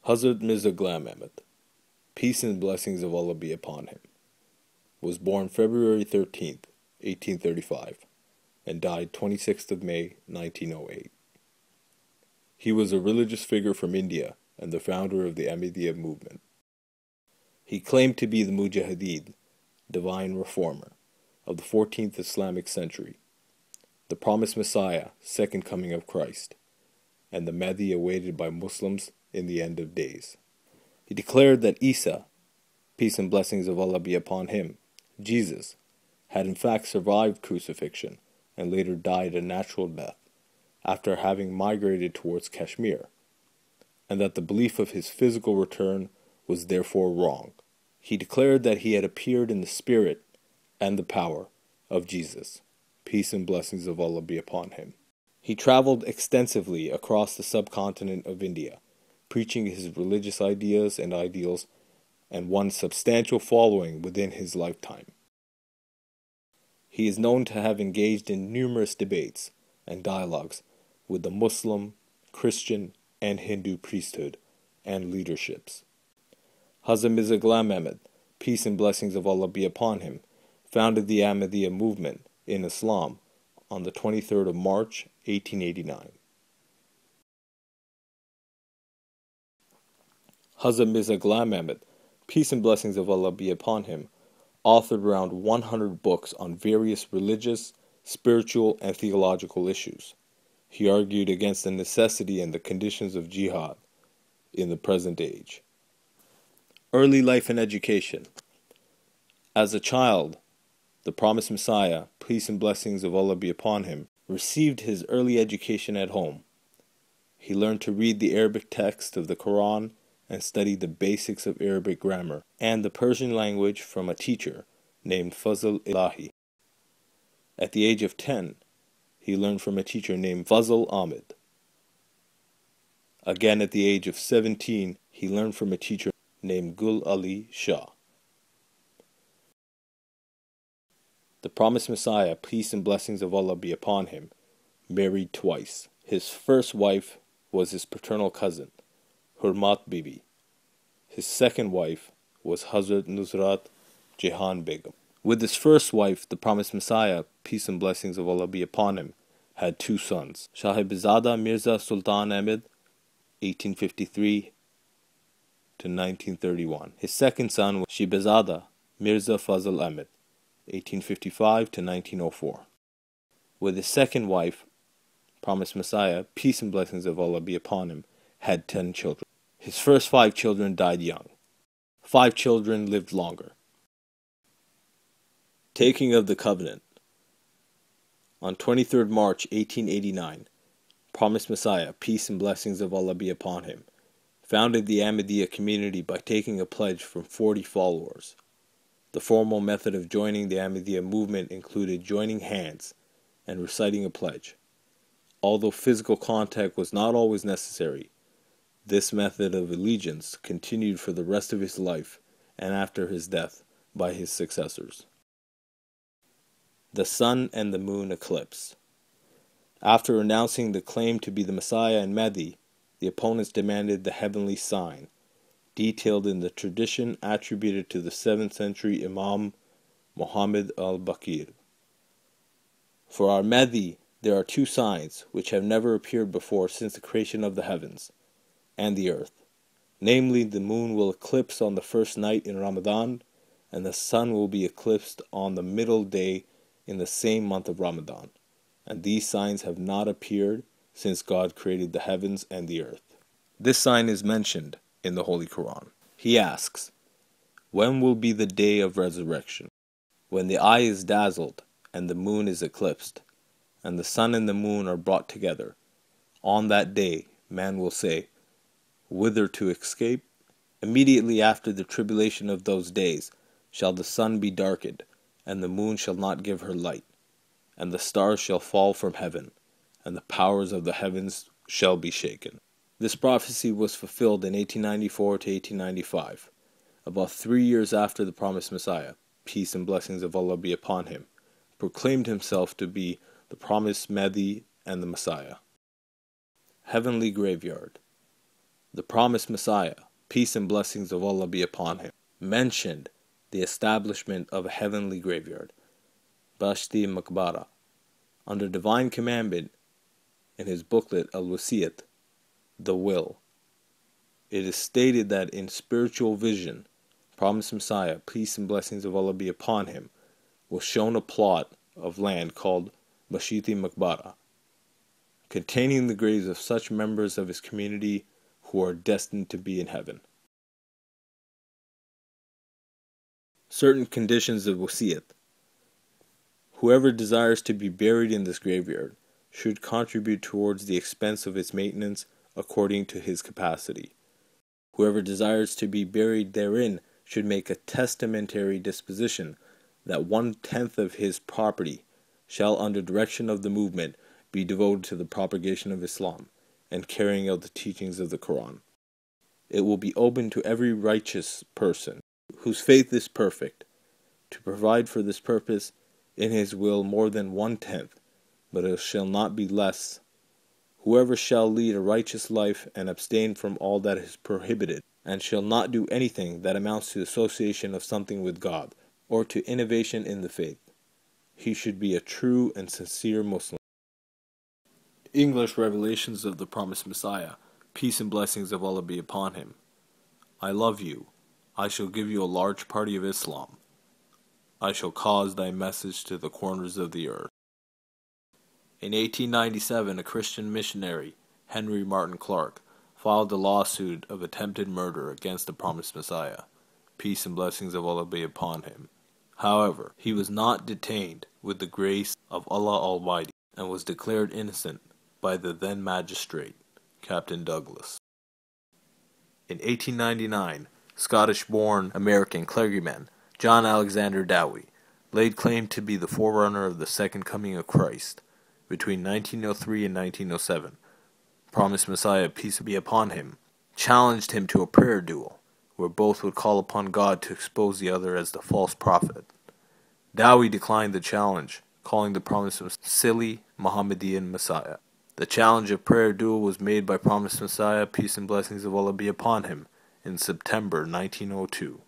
Hazrat Mirza Ghulam Ahmad, peace and blessings of Allah be upon him, was born February 13th, 1835, and died 26th of May, 1908. He was a religious figure from India and the founder of the Ahmadiyya movement. He claimed to be the Mujahideen, divine reformer, of the 14th Islamic century, the promised Messiah, second coming of Christ, and the Mahdi awaited by Muslims in the end of days. He declared that Isa, peace and blessings of Allah be upon him, Jesus, had in fact survived crucifixion and later died a natural death after having migrated towards Kashmir, and that the belief of his physical return was therefore wrong. He declared that he had appeared in the spirit and the power of Jesus, peace and blessings of Allah be upon him. He traveled extensively across the subcontinent of India, preaching his religious ideas and ideals, and won substantial following within his lifetime. He is known to have engaged in numerous debates and dialogues with the Muslim, Christian, and Hindu priesthood and leaderships. Hazrat Mirza Ghulam Ahmad, peace and blessings of Allah be upon him, founded the Ahmadiyya movement in Islam on the 23rd of March, 1889. Hazrat Mirza Ghulam Ahmad, peace and blessings of Allah be upon him, authored around 100 books on various religious, spiritual, and theological issues. He argued against the necessity and the conditions of jihad in the present age. Early life and education. As a child, the promised Messiah, peace and blessings of Allah be upon him, received his early education at home. He learned to read the Arabic text of the Quran and studied the basics of Arabic grammar and the Persian language from a teacher named Fazl Ilahi. At the age of 10, he learned from a teacher named Fazl Ahmed. Again at the age of 17, he learned from a teacher named Gul Ali Shah. The promised Messiah, peace and blessings of Allah be upon him, married twice. His first wife was his paternal cousin, Hurmat Bibi. His second wife was Hazrat Nusrat Jahan Begum. With his first wife, the promised Messiah, peace and blessings of Allah be upon him, had two sons, Shahibzada Mirza Sultan Ahmed, 1853 to 1931. His second son was Shibazada Mirza Fazl Ahmed, 1855 to 1904. With his second wife, promised Messiah, peace and blessings of Allah be upon him, had 10 children. His first 5 children died young. 5 children lived longer. Taking of the covenant. On 23rd March 1889, promised Messiah, peace and blessings of Allah be upon him, founded the Ahmadiyya community by taking a pledge from 40 followers. The formal method of joining the Ahmadiyya movement included joining hands and reciting a pledge. Although physical contact was not always necessary, this method of allegiance continued for the rest of his life and after his death by his successors. The Sun and the Moon Eclipse. After announcing the claim to be the Messiah and Mahdi, the opponents demanded the heavenly sign, detailed in the tradition attributed to the 7th century Imam Muhammad al-Baqir. For our Mahdi, there are 2 signs which have never appeared before since the creation of the heavens and the earth. Namely, the moon will eclipse on the first night in Ramadan, and the sun will be eclipsed on the middle day in the same month of Ramadan. And these signs have not appeared since God created the heavens and the earth. This sign is mentioned in the Holy Quran. He asks, when will be the day of resurrection? When the eye is dazzled and the moon is eclipsed, and the sun and the moon are brought together. On that day, man will say, whither to escape? Immediately after the tribulation of those days shall the sun be darkened, and the moon shall not give her light, and the stars shall fall from heaven, and the powers of the heavens shall be shaken. This prophecy was fulfilled in 1894 to 1895, about 3 years after the promised Messiah, peace and blessings of Allah be upon him, proclaimed himself to be the promised Mahdi and the Messiah. Heavenly Graveyard. The promised Messiah, peace and blessings of Allah be upon him, mentioned the establishment of a heavenly graveyard, Bashti Makbara, under divine commandment in his booklet Al-Wasiyat, The Will. It is stated that in spiritual vision, promised Messiah, peace and blessings of Allah be upon him, was shown a plot of land called Bashti Makbara, containing the graves of such members of his community who are destined to be in heaven. Certain conditions of Wasiyat. Whoever desires to be buried in this graveyard should contribute towards the expense of its maintenance according to his capacity. Whoever desires to be buried therein should make a testamentary disposition that 1/10 of his property shall, under direction of the movement, be devoted to the propagation of Islam and carrying out the teachings of the Quran. It will be open to every righteous person whose faith is perfect to provide for this purpose in his will more than 1/10, but it shall not be less. Whoever shall lead a righteous life and abstain from all that is prohibited, and shall not do anything that amounts to association of something with God, or to innovation in the faith, he should be a true and sincere Muslim. English Revelations of the Promised Messiah, peace and blessings of Allah be upon him. I love you. I shall give you a large party of Islam. I shall cause thy message to the corners of the earth. In 1897, a Christian missionary, Henry Martin Clark, filed a lawsuit of attempted murder against the promised Messiah. Peace and blessings of Allah be upon him. However, he was not detained with the grace of Allah Almighty and was declared innocent by the then magistrate, Captain Douglas. In 1899, Scottish-born American clergyman John Alexander Dowie laid claim to be the forerunner of the Second Coming of Christ. Between 1903 and 1907, promised Messiah, peace be upon him, challenged him to a prayer duel, where both would call upon God to expose the other as the false prophet. Dowie declined the challenge, calling the promise of silly Mohammedan Messiah. The challenge of prayer duel was made by promised Messiah, peace and blessings of Allah be upon him, in September 1902.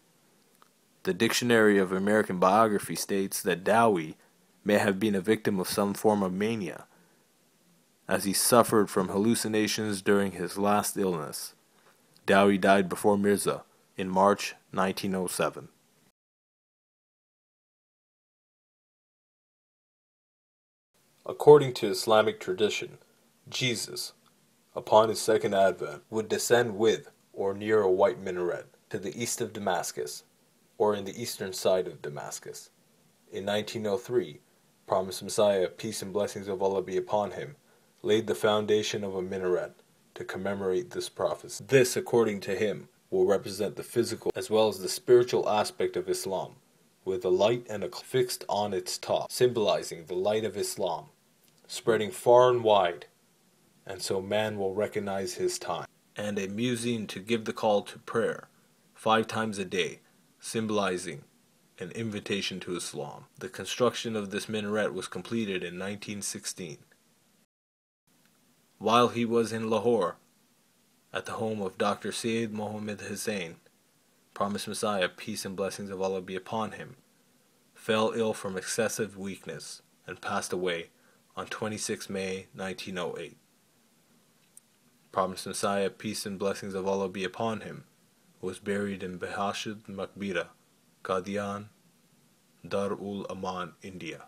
The Dictionary of American Biography states that Dowie may have been a victim of some form of mania, as he suffered from hallucinations during his last illness. Dowie died before Mirza in March 1907. According to Islamic tradition, Jesus, upon his second advent, would descend with or near a white minaret to the east of Damascus, or in the eastern side of Damascus. In 1903, promised Messiah, peace and blessings of Allah be upon him, laid the foundation of a minaret to commemorate this prophecy. This, according to him, will represent the physical as well as the spiritual aspect of Islam, with a light and a fixed on its top, symbolizing the light of Islam, spreading far and wide, and so man will recognize his time. And a muezzin to give the call to prayer 5 times a day, symbolizing an invitation to Islam. The construction of this minaret was completed in 1916. While he was in Lahore, at the home of Dr. Sayyid Mohammed Hussain, promised Messiah, peace and blessings of Allah be upon him, fell ill from excessive weakness and passed away on 26 May 1908. Promised Messiah, peace and blessings of Allah be upon him, was buried in Behashd Makbira, Qadian, Dar-ul Aman, India.